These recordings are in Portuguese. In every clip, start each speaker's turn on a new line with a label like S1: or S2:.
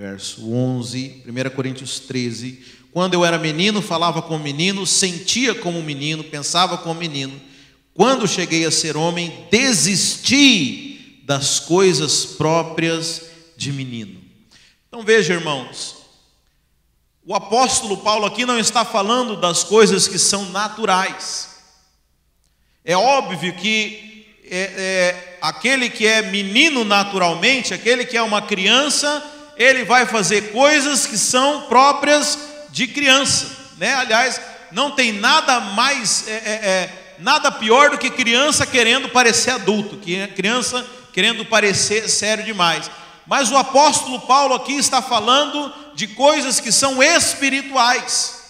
S1: verso 11, 1 Coríntios 13. Quando eu era menino, falava como menino, sentia como menino, pensava como menino. Quando cheguei a ser homem, desisti das coisas próprias de menino. Então veja, irmãos, o apóstolo Paulo aqui não está falando das coisas que são naturais. É óbvio que aquele que é menino naturalmente, aquele que é uma criança, ele vai fazer coisas que são próprias de criança, né? Aliás, não tem nada mais, nada pior do que criança querendo parecer adulto, que criança querendo parecer sério demais. Mas o apóstolo Paulo aqui está falando de coisas que são espirituais.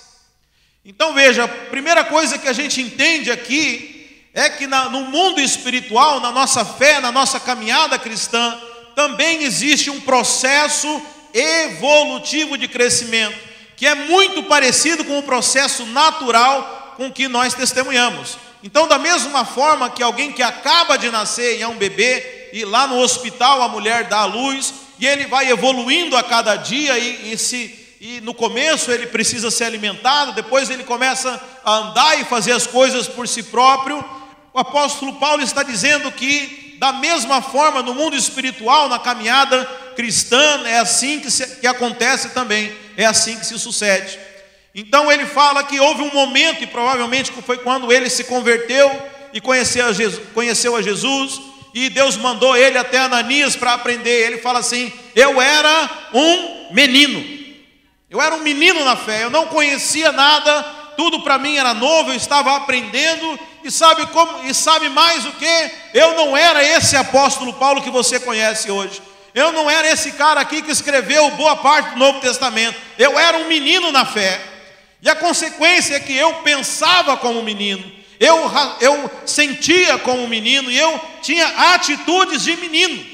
S1: Então veja, a primeira coisa que a gente entende aqui é que no mundo espiritual, na nossa fé, na nossa caminhada cristã, também existe um processo evolutivo de crescimento, que é muito parecido com o processo natural com que nós testemunhamos. Então, da mesma forma que alguém que acaba de nascer e é um bebê, e lá no hospital a mulher dá à luz, e ele vai evoluindo a cada dia, e no começo ele precisa ser alimentado, depois ele começa a andar e fazer as coisas por si próprio. O apóstolo Paulo está dizendo que, da mesma forma, no mundo espiritual, na caminhada cristã, é assim que acontece também, é assim que se sucede. Então ele fala que houve um momento, e provavelmente foi quando ele se converteu e conheceu a Jesus, e Deus mandou ele até Ananias para aprender. Ele fala assim: eu era um menino, eu era um menino na fé, eu não conhecia nada, tudo para mim era novo, eu estava aprendendo. E sabe mais o que? Eu não era esse apóstolo Paulo que você conhece hoje. Eu não era esse cara aqui que escreveu boa parte do Novo Testamento. Eu era um menino na fé. E a consequência é que eu pensava como menino, eu sentia como menino, e eu tinha atitudes de menino.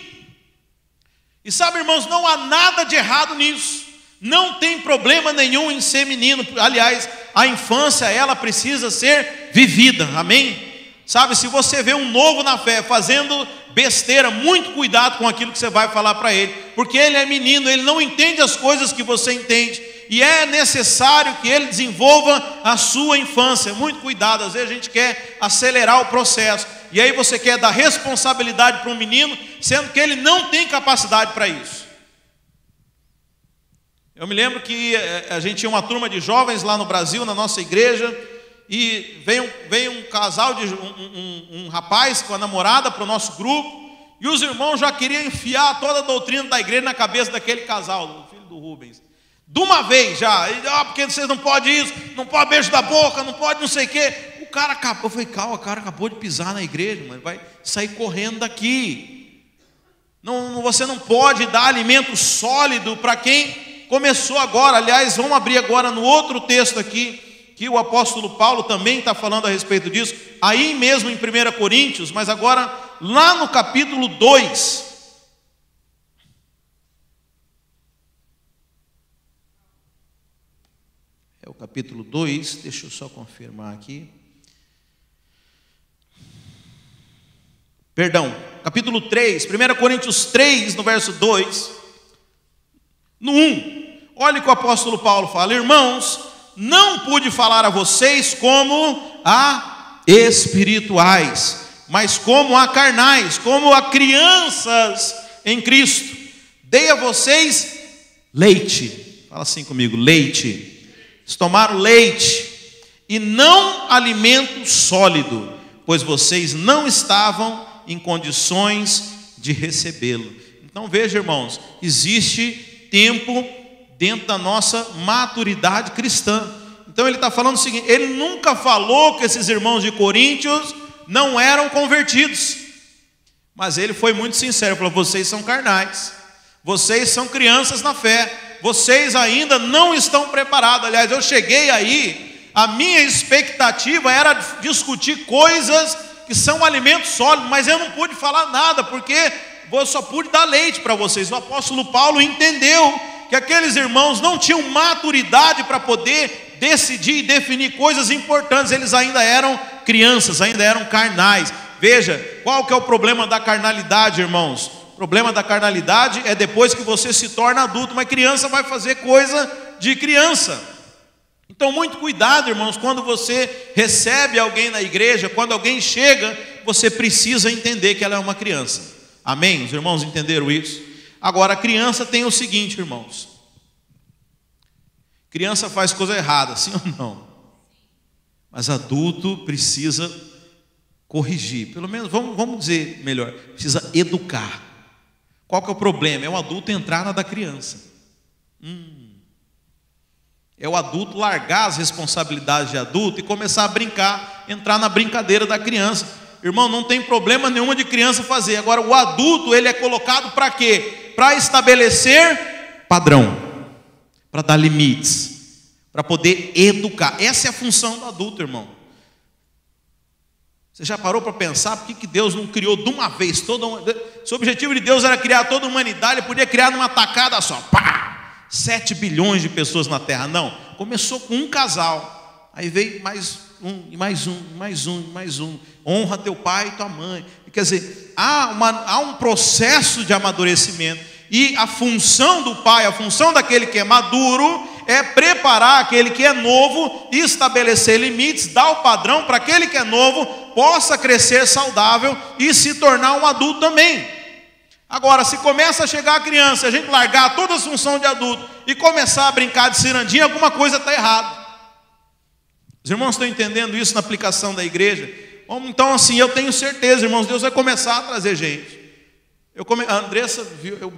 S1: E sabe, irmãos, não há nada de errado nisso. Não tem problema nenhum em ser menino. Aliás, a infância, ela precisa ser vivida, amém? Sabe, se você vê um novo na fé fazendo besteira, muito cuidado com aquilo que você vai falar para ele, porque ele é menino, ele não entende as coisas que você entende, e é necessário que ele desenvolva a sua infância. Muito cuidado, às vezes a gente quer acelerar o processo, e aí você quer dar responsabilidade para um menino, sendo que ele não tem capacidade para isso. Eu me lembro que a gente tinha uma turma de jovens lá no Brasil, na nossa igreja, e veio um casal, um rapaz com a namorada para o nosso grupo, e os irmãos já queriam enfiar toda a doutrina da igreja na cabeça daquele casal, o filho do Rubens. De uma vez já, porque vocês não podem isso, não pode beijo da boca, não pode não sei o quê. O cara acabou, eu falei, calma, o cara acabou de pisar na igreja, mas vai sair correndo daqui. Você não pode dar alimento sólido para quem começou agora. Aliás, vamos abrir agora no outro texto aqui, que o apóstolo Paulo também está falando a respeito disso, aí mesmo em 1 Coríntios, mas agora lá no capítulo 2. É o capítulo 2, deixa eu só confirmar aqui. Perdão, capítulo 3, 1 Coríntios 3, no verso 2. No 1, olha o que o apóstolo Paulo fala: irmãos, não pude falar a vocês como a espirituais, mas como a carnais, como a crianças em Cristo. Dei a vocês leite. Fala assim comigo, leite. Eles tomaram leite e não alimento sólido, pois vocês não estavam em condições de recebê-lo. Então veja, irmãos, existe tempo dentro da nossa maturidade cristã. Então ele está falando o seguinte: ele nunca falou que esses irmãos de Coríntios não eram convertidos, mas ele foi muito sincero, falou: vocês são carnais, vocês são crianças na fé, vocês ainda não estão preparados. Aliás, eu cheguei aí, a minha expectativa era discutir coisas que são alimentos sólidos, mas eu não pude falar nada, porque eu só pude dar leite para vocês. O apóstolo Paulo entendeu que aqueles irmãos não tinham maturidade para poder decidir e definir coisas importantes. Eles ainda eram crianças, ainda eram carnais. Veja, qual que é o problema da carnalidade, irmãos? O problema da carnalidade é depois que você se torna adulto, mas criança vai fazer coisa de criança. Então, muito cuidado, irmãos, quando você recebe alguém na igreja, quando alguém chega, você precisa entender que ela é uma criança. Amém? Os irmãos entenderam isso? Agora, a criança tem o seguinte, irmãos. Criança faz coisa errada, sim ou não? Mas adulto precisa corrigir. Pelo menos, vamos dizer melhor, precisa educar. Qual que é o problema? É o adulto entrar na da criança. É o adulto largar as responsabilidades de adulto e começar a brincar, entrar na brincadeira da criança. Irmão, não tem problema nenhuma de criança fazer. Agora, o adulto, ele é colocado para quê? Para estabelecer padrão, para dar limites, para poder educar. Essa é a função do adulto, irmão. Você já parou para pensar por que Deus não criou de uma vez toda uma... Se o objetivo de Deus era criar toda a humanidade, ele podia criar numa tacada só. Pá! 7 bilhões de pessoas na Terra. Não, começou com um casal. Aí veio mais um, e mais um, mais um, mais um. Honra teu pai e tua mãe. Quer dizer, há um processo de amadurecimento. E a função do pai, a função daquele que é maduro, é preparar aquele que é novo, estabelecer limites, dar o padrão para aquele que é novo possa crescer saudável e se tornar um adulto também. Agora, se começa a chegar a criança, a gente largar toda a função de adulto e começar a brincar de cirandinha, alguma coisa está errada. Os irmãos estão entendendo isso na aplicação da igreja? Então, assim, eu tenho certeza, irmãos, Deus vai começar a trazer gente. A Andressa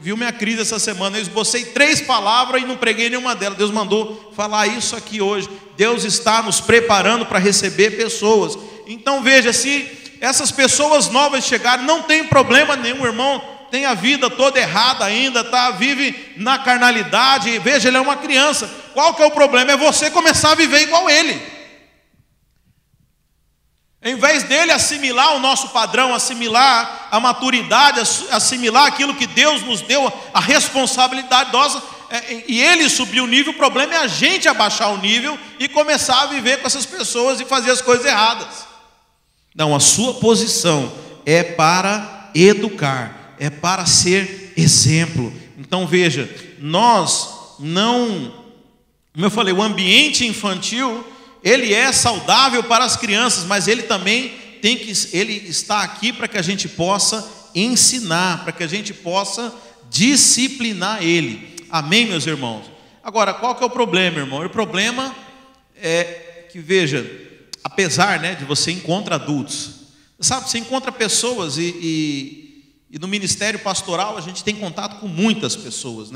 S1: viu minha crise essa semana. Eu esbocei 3 palavras e não preguei nenhuma delas. Deus mandou falar isso aqui hoje. Deus está nos preparando para receber pessoas. Então veja, se essas pessoas novas chegarem, não tem problema nenhum, irmão. Tem a vida toda errada ainda, vive na carnalidade. Veja, ele é uma criança. Qual que é o problema? É você começar a viver igual ele. Em vez dele assimilar o nosso padrão, assimilar a maturidade, assimilar aquilo que Deus nos deu, a responsabilidade nossa, e ele subir o nível, o problema é a gente abaixar o nível e começar a viver com essas pessoas e fazer as coisas erradas. Não, a sua posição é para educar, é para ser exemplo. Então veja, nós não, como eu falei, o ambiente infantil, ele é saudável para as crianças, mas ele também ele está aqui para que a gente possa ensinar, para que a gente possa disciplinar ele. Amém, meus irmãos? Agora, qual que é o problema, irmão? O problema é que, veja, apesar, de você encontra adultos, sabe, você encontra pessoas e no ministério pastoral a gente tem contato com muitas pessoas,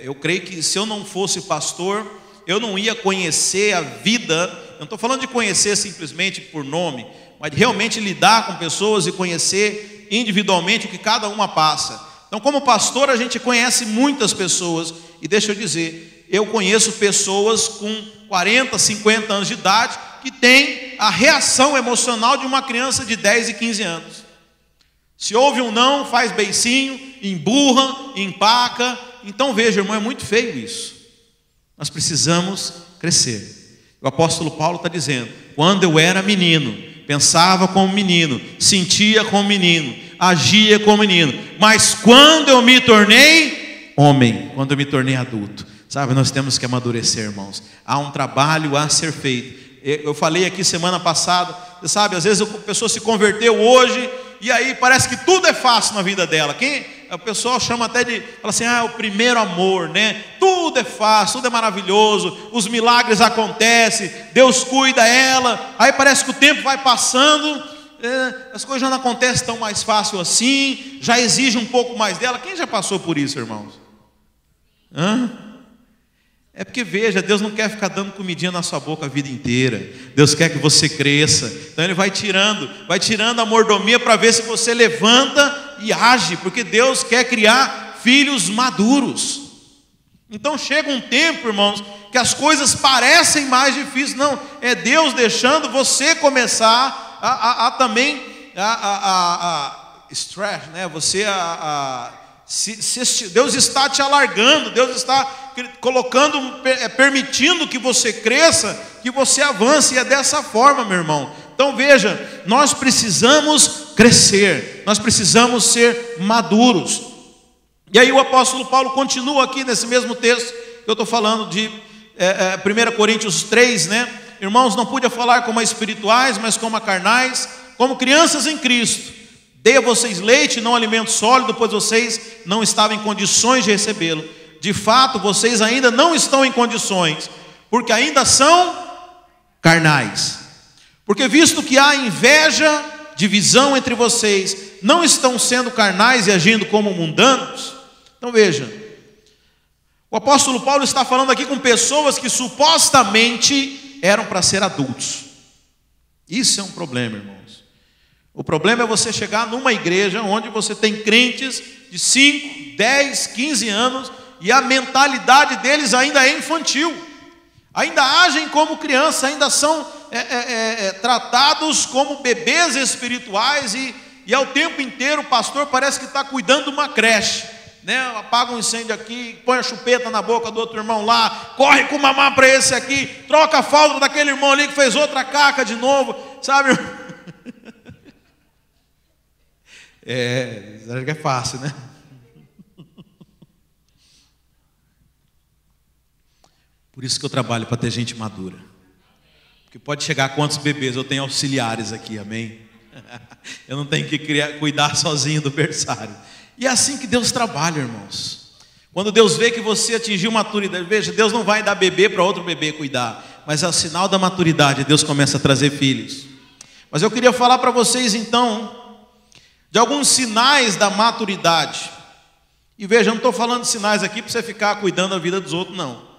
S1: eu creio que se eu não fosse pastor, eu não ia conhecer a vida. Eu não estou falando de conhecer simplesmente por nome, mas de realmente lidar com pessoas e conhecer individualmente o que cada uma passa. Então, como pastor, a gente conhece muitas pessoas, e deixa eu dizer, eu conheço pessoas com 40, 50 anos de idade, que têm a reação emocional de uma criança de 10 e 15 anos. Se houve um não, faz beicinho, emburra, empaca. Então veja, irmão, é muito feio isso. Nós precisamos crescer. O apóstolo Paulo está dizendo, quando eu era menino, pensava como menino, sentia como menino, agia como menino, mas quando eu me tornei homem, quando eu me tornei adulto, sabe, nós temos que amadurecer, irmãos. Há um trabalho a ser feito. Eu falei aqui semana passada, sabe, às vezes a pessoa se converteu hoje, e aí parece que tudo é fácil na vida dela. O pessoal chama até de, fala assim, o primeiro amor, tudo é fácil, tudo é maravilhoso, os milagres acontecem, Deus cuida ela. Aí parece que o tempo vai passando, as coisas já não acontecem tão mais fácil assim, já exige um pouco mais dela. Quem já passou por isso, irmãos? É porque, veja, Deus não quer ficar dando comidinha na sua boca a vida inteira. Deus quer que você cresça. Então Ele vai tirando a mordomia para ver se você levanta e age, porque Deus quer criar filhos maduros. Então chega um tempo, irmãos, que as coisas parecem mais difíceis. Não, é Deus deixando você começar a também stress, você Deus está te alargando, Deus está colocando, permitindo que você cresça, que você avance, e é dessa forma, meu irmão. Então veja, nós precisamos crescer, nós precisamos ser maduros. E aí o apóstolo Paulo continua aqui nesse mesmo texto que eu estou falando de 1 Coríntios 3, né? Irmãos, não pude falar como a espirituais, mas como a carnais, como crianças em Cristo. Dei a vocês leite, não alimento sólido, pois vocês não estavam em condições de recebê-lo. De fato, vocês ainda não estão em condições, porque ainda são carnais. Porque visto que há inveja, divisão entre vocês, não estão sendo carnais e agindo como mundanos? Então veja, o apóstolo Paulo está falando aqui com pessoas que supostamente eram para ser adultos. Isso é um problema, irmãos. O problema é você chegar numa igreja onde você tem crentes de 5, 10, 15 anos e a mentalidade deles ainda é infantil. Ainda agem como criança, ainda são tratados como bebês espirituais e ao tempo inteiro o pastor parece que está cuidando de uma creche, né? Apaga um incêndio aqui, põe a chupeta na boca do outro irmão lá, corre com mamar para esse aqui, troca a falta daquele irmão ali que fez outra caca de novo, sabe? Acho que é fácil, né? Por isso que eu trabalho para ter gente madura. Porque pode chegar a quantos bebês, eu tenho auxiliares aqui, amém? Eu não tenho que cuidar sozinho do berçário. E é assim que Deus trabalha, irmãos. Quando Deus vê que você atingiu maturidade, veja, Deus não vai dar bebê para outro bebê cuidar, mas é o sinal da maturidade, Deus começa a trazer filhos. Mas eu queria falar para vocês então de alguns sinais da maturidade. E veja, eu não estou falando de sinais aqui para você ficar cuidando da vida dos outros, não.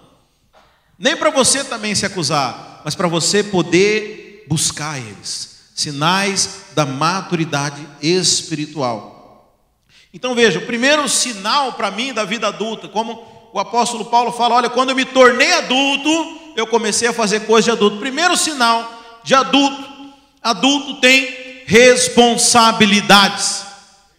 S1: Nem para você também se acusar, mas para você poder buscar eles. Sinais da maturidade espiritual. Então veja, o primeiro sinal para mim da vida adulta, como o apóstolo Paulo fala, olha, quando eu me tornei adulto, eu comecei a fazer coisas de adulto. Primeiro sinal de adulto, adulto tem responsabilidades.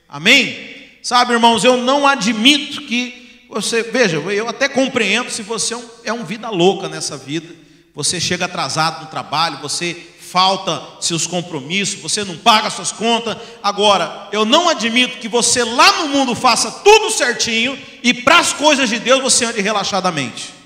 S1: Amém? Sabe, irmãos, eu não admito que você, veja, eu até compreendo se você é um vida louca nessa vida, você chega atrasado no trabalho, você falta seus compromissos, você não paga suas contas. Agora, eu não admito que você lá no mundo faça tudo certinho e para as coisas de Deus você ande relaxadamente.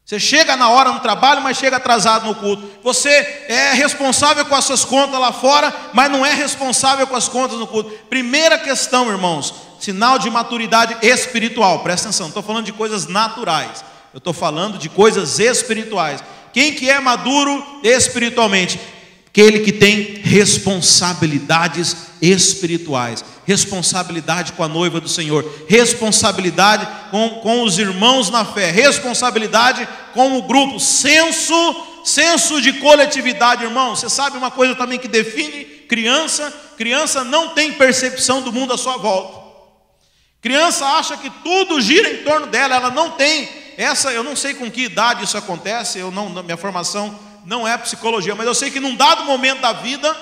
S1: Você chega na hora no trabalho, mas chega atrasado no culto. Você é responsável com as suas contas lá fora, mas não é responsável com as contas no culto. Primeira questão, irmãos, sinal de maturidade espiritual. Presta atenção, não estou falando de coisas naturais, eu estou falando de coisas espirituais. Quem que é maduro espiritualmente? Aquele que tem responsabilidades espirituais, responsabilidade com a noiva do Senhor, responsabilidade com os irmãos na fé, responsabilidade com o grupo, senso de coletividade, irmão. Você sabe uma coisa também que define criança? Criança não tem percepção do mundo à sua volta. Criança acha que tudo gira em torno dela, ela não tem essa, eu não sei com que idade isso acontece, minha formação não é psicologia, mas eu sei que num dado momento da vida,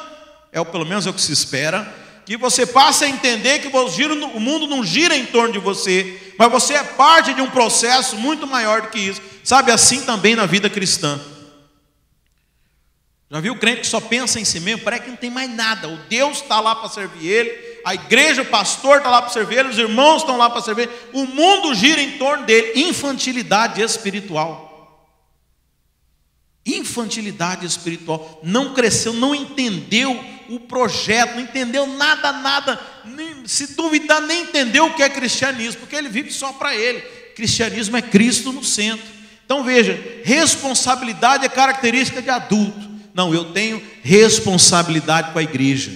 S1: pelo menos é o que se espera, que você passe a entender que o mundo não gira em torno de você, mas você é parte de um processo muito maior do que isso. Sabe, assim também na vida cristã. Já viu o crente que só pensa em si mesmo? Parece que não tem mais nada. O Deus está lá para servir ele, a igreja, o pastor está lá para servir ele, os irmãos estão lá para servir ele. O mundo gira em torno dele. Infantilidade espiritual. Infantilidade espiritual. Não cresceu, não entendeu o projeto, não entendeu nada, se duvidar nem entendeu o que é cristianismo, porque ele vive só para ele. Cristianismo é Cristo no centro. Então veja, responsabilidade é característica de adulto. Não, eu tenho responsabilidade com a igreja,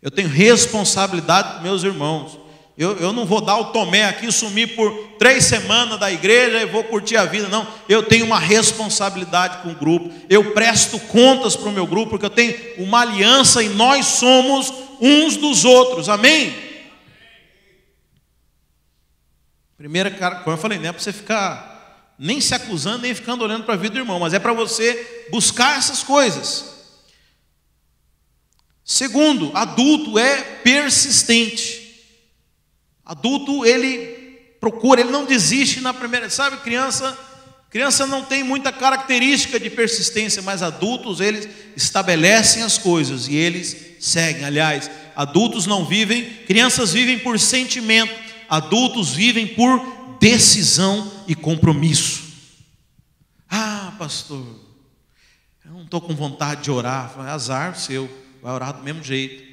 S1: eu tenho responsabilidade com meus irmãos. Eu não vou dar o Tomé aqui, sumir por 3 semanas da igreja e vou curtir a vida, não. Eu tenho uma responsabilidade com o grupo, eu presto contas para o meu grupo, porque eu tenho uma aliança e nós somos uns dos outros, amém? Primeira, como eu falei, não é para você ficar nem se acusando, nem ficando olhando para a vida do irmão, mas é para você buscar essas coisas. Segundo, adulto é persistente. Adulto, ele procura, ele não desiste na primeira. Sabe, criança Criança não tem muita característica de persistência, mas adultos, eles estabelecem as coisas e eles seguem. Aliás, adultos não vivem, crianças vivem por sentimento, adultos vivem por decisão e compromisso. Ah, pastor, eu não estou com vontade de orar. Falo, azar seu, vai orar do mesmo jeito.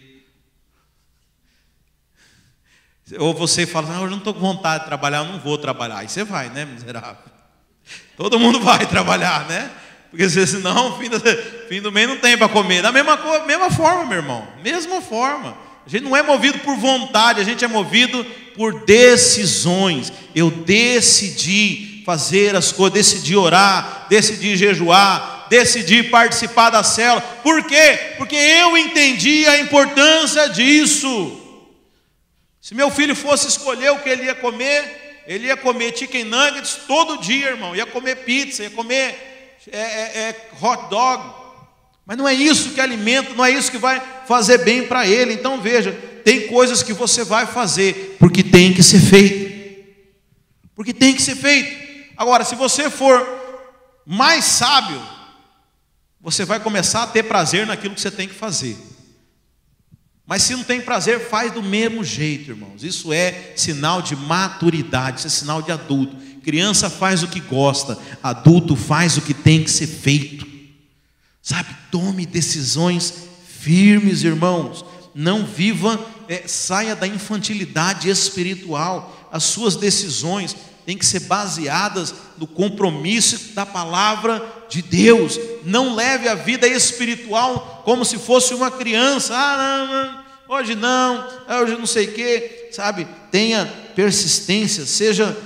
S1: Ou você fala, não, eu não estou com vontade de trabalhar, eu não vou trabalhar. Aí você vai, né, miserável? Todo mundo vai trabalhar, né? Porque senão, fim do mês não tem para comer. Da mesma forma, meu irmão, mesma forma. A gente não é movido por vontade, a gente é movido por decisões. Eu decidi fazer as coisas, decidi orar, decidi jejuar, decidi participar da célula. Por quê? Porque eu entendi a importância disso. Se meu filho fosse escolher o que ele ia comer chicken nuggets todo dia, irmão. Ia comer pizza, ia comer hot dog. Mas não é isso que alimenta, não é isso que vai fazer bem para ele. Então veja, tem coisas que você vai fazer porque tem que ser feito. Porque tem que ser feito. Agora, se você for mais sábio, você vai começar a ter prazer naquilo que você tem que fazer. Mas se não tem prazer, faz do mesmo jeito, irmãos. Isso é sinal de maturidade, isso é sinal de adulto. Criança faz o que gosta, adulto faz o que tem que ser feito. Sabe, tome decisões firmes, irmãos. Não viva, saia da infantilidade espiritual. As suas decisões têm que ser baseadas no compromisso da palavra de Deus. Não leve a vida espiritual como se fosse uma criança. Hoje não sei o quê. Sabe, tenha persistência, seja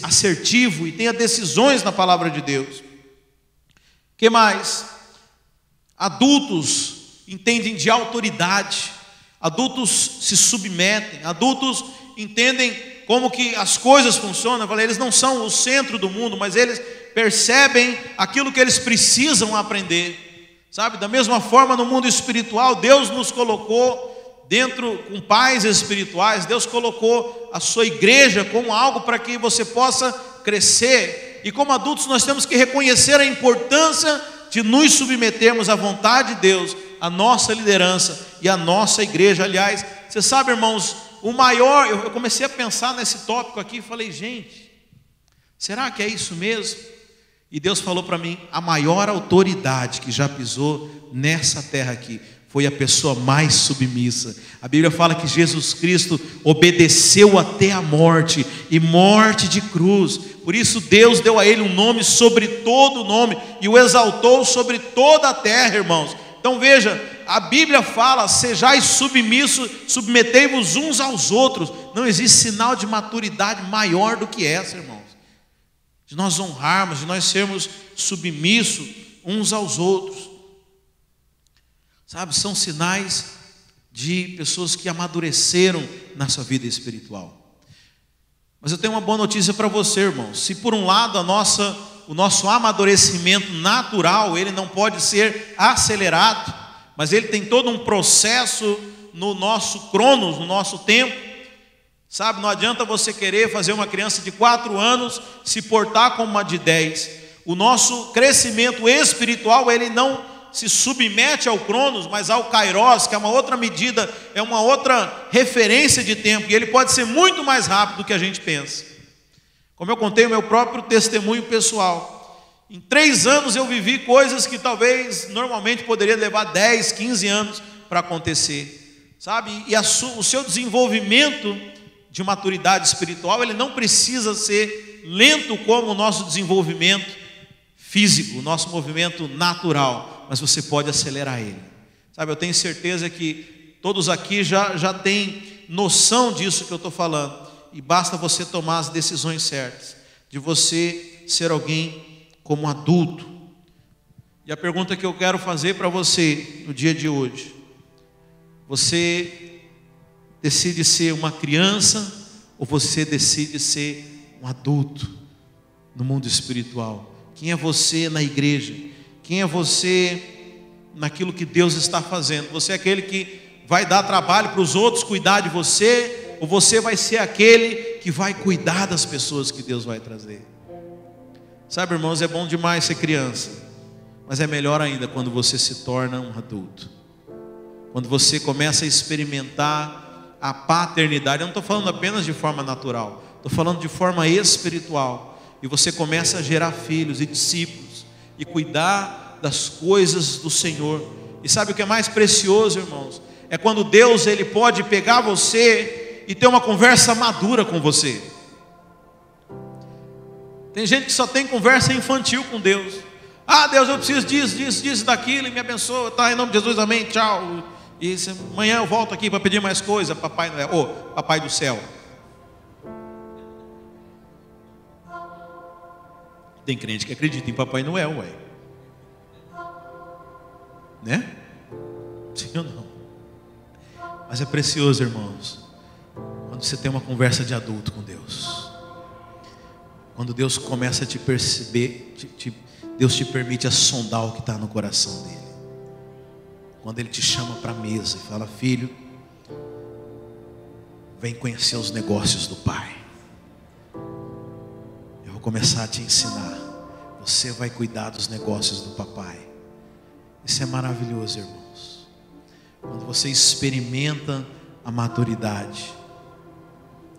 S1: assertivo e tenha decisões na palavra de Deus. Que mais? Adultos entendem de autoridade, adultos se submetem, adultos entendem como que as coisas funcionam. Eu falei, eles não são o centro do mundo, mas eles percebem aquilo que eles precisam aprender. Sabe, da mesma forma no mundo espiritual, Deus nos colocou dentro com pais espirituais, Deus colocou a sua igreja como algo para que você possa crescer. E como adultos nós temos que reconhecer a importância de nos submetermos à vontade de Deus, à nossa liderança e à nossa igreja. Aliás, você sabe, irmãos, eu comecei a pensar nesse tópico aqui e falei, gente, será que é isso mesmo? E Deus falou para mim, a maior autoridade que já pisou nessa terra aqui foi a pessoa mais submissa. A Bíblia fala que Jesus Cristo obedeceu até a morte, e morte de cruz. Por isso Deus deu a ele um nome sobre todo nome, e o exaltou sobre toda a terra, irmãos. Então veja, a Bíblia fala, sejais submissos, submetei-vos uns aos outros. Não existe sinal de maturidade maior do que essa, irmãos. De nós honrarmos, de nós sermos submissos uns aos outros. Sabe, são sinais de pessoas que amadureceram na sua vida espiritual. Mas eu tenho uma boa notícia para você, irmão. Se por um lado o nosso amadurecimento natural, ele não pode ser acelerado, mas ele tem todo um processo no nosso cronos, no nosso tempo. Sabe, não adianta você querer fazer uma criança de 4 anos se portar como uma de 10. O nosso crescimento espiritual, ele não se submete ao cronos, mas ao kairos, que é uma outra medida, é uma outra referência de tempo, e ele pode ser muito mais rápido do que a gente pensa. Como eu contei o meu próprio testemunho pessoal, em 3 anos eu vivi coisas que talvez normalmente poderia levar 10, 15 anos para acontecer, sabe? E o seu desenvolvimento de maturidade espiritual, ele não precisa ser lento como o nosso desenvolvimento físico, o nosso movimento natural, mas você pode acelerar ele. Sabe, eu tenho certeza que todos aqui já têm noção disso que eu estou falando, e basta você tomar as decisões certas, de você ser alguém como adulto. E a pergunta que eu quero fazer para você no dia de hoje: você decide ser uma criança ou você decide ser um adulto no mundo espiritual? Quem é você na igreja? Quem é você naquilo que Deus está fazendo? Você é aquele que vai dar trabalho para os outros cuidar de você? Ou você vai ser aquele que vai cuidar das pessoas que Deus vai trazer. Sabe, irmãos, é bom demais ser criança, mas é melhor ainda quando você se torna um adulto. Quando você começa a experimentar a paternidade. Eu não estou falando apenas de forma natural, estou falando de forma espiritual. E você começa a gerar filhos e discípulos e cuidar das coisas do Senhor. E sabe o que é mais precioso, irmãos? É quando Deus, Ele pode pegar você e ter uma conversa madura com você. Tem gente que só tem conversa infantil com Deus. Ah, Deus, eu preciso disso, daquilo, e me abençoa, tá, em nome de Jesus, amém, tchau. E amanhã eu volto aqui para pedir mais coisa, Papai Noel, Papai do céu. Tem crente que acredita em Papai Noel, ué. Né? Sim ou não? Mas é precioso, irmãos, quando você tem uma conversa de adulto com Deus. Quando Deus começa a te perceber, Deus te permite sondar o que está no coração dele. Quando Ele te chama para a mesa e fala: filho, vem conhecer os negócios do Pai. Eu vou começar a te ensinar. Você vai cuidar dos negócios do papai. Isso é maravilhoso, irmãos. Quando você experimenta a maturidade.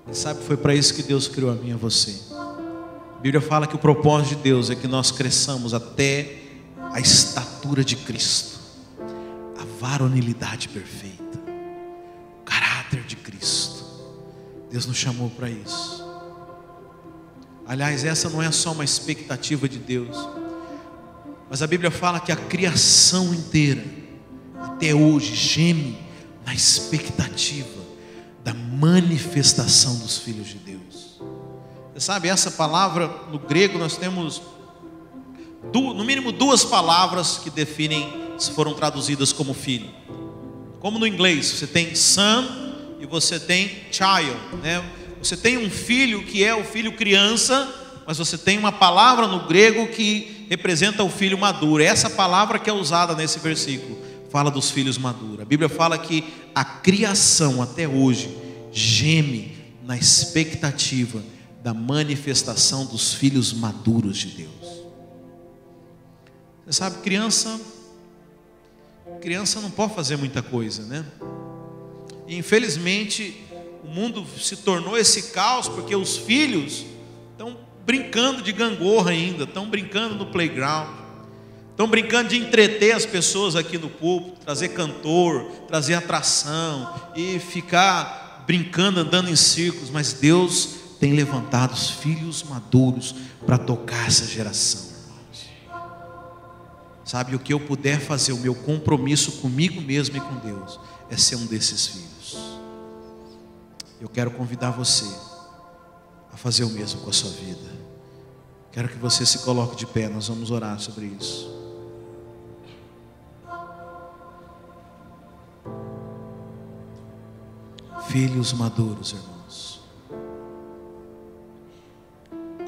S1: E sabe, foi para isso que Deus criou a mim e a você. A Bíblia fala que o propósito de Deus é que nós cresçamos até a estatura de Cristo, a varonilidade perfeita, o caráter de Cristo. Deus nos chamou para isso. Aliás, essa não é só uma expectativa de Deus, mas a Bíblia fala que a criação inteira, até hoje, geme na expectativa da manifestação dos filhos de Deus. Você sabe, essa palavra no grego nós temos no mínimo duas palavras que definem se foram traduzidas como filho. Como no inglês, você tem son e você tem child, né? Você tem um filho que é o filho criança, mas você tem uma palavra no grego que representa o filho maduro. É essa palavra que é usada nesse versículo, fala dos filhos maduros. A Bíblia fala que a criação até hoje geme na expectativa da manifestação dos filhos maduros de Deus. Você sabe, criança não pode fazer muita coisa, né? E infelizmente o mundo se tornou esse caos porque os filhos estão brincando de gangorra ainda, estão brincando no playground, estão brincando de entreter as pessoas aqui no púlpito, trazer cantor, trazer atração e ficar brincando, andando em círculos. Mas Deus tem levantado os filhos maduros para tocar essa geração, irmãos. Sabe, o que eu puder fazer, o meu compromisso comigo mesmo e com Deus é ser um desses filhos. Eu quero convidar você a fazer o mesmo com a sua vida. Quero que você se coloque de pé, nós vamos orar sobre isso. Filhos maduros, irmãos.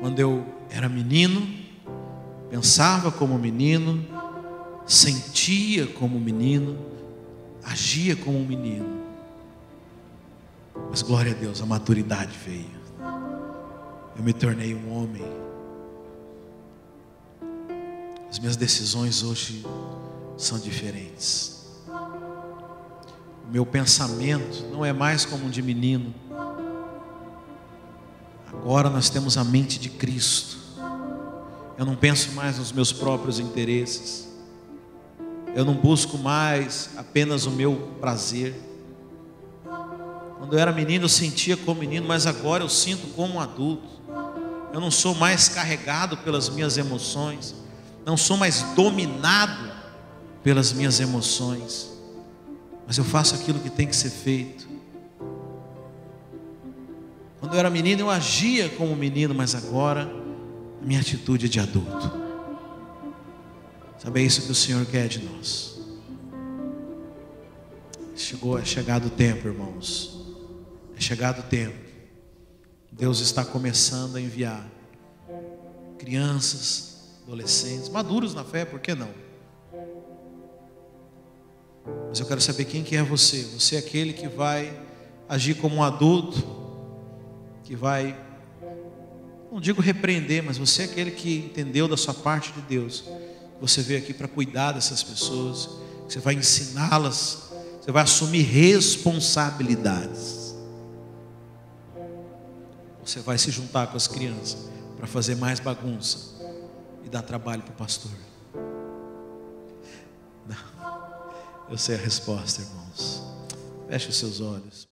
S1: Quando eu era menino, pensava como menino, sentia como menino, agia como um menino. Mas glória a Deus, a maturidade veio. Eu me tornei um homem. As minhas decisões hoje são diferentes. O meu pensamento não é mais como um de menino. Agora nós temos a mente de Cristo. Eu não penso mais nos meus próprios interesses. Eu não busco mais apenas o meu prazer. Quando eu era menino eu sentia como menino, mas agora eu sinto como um adulto. Eu não sou mais carregado pelas minhas emoções, não sou mais dominado pelas minhas emoções, mas eu faço aquilo que tem que ser feito. Quando eu era menino eu agia como menino, mas agora a minha atitude é de adulto. Sabe, é isso que o Senhor quer de nós. É chegado o tempo, irmãos. É chegado o tempo. Deus está começando a enviar crianças, adolescentes, maduros na fé, por que não? Mas eu quero saber quem que é você. Você é aquele que vai agir como um adulto, que vai, não digo repreender, mas você é aquele que entendeu da sua parte de Deus. Você veio aqui para cuidar dessas pessoas, você vai ensiná-las, você vai assumir responsabilidades. Você vai se juntar com as crianças para fazer mais bagunça e dar trabalho para o pastor. Não, eu sei a resposta, irmãos. Feche os seus olhos.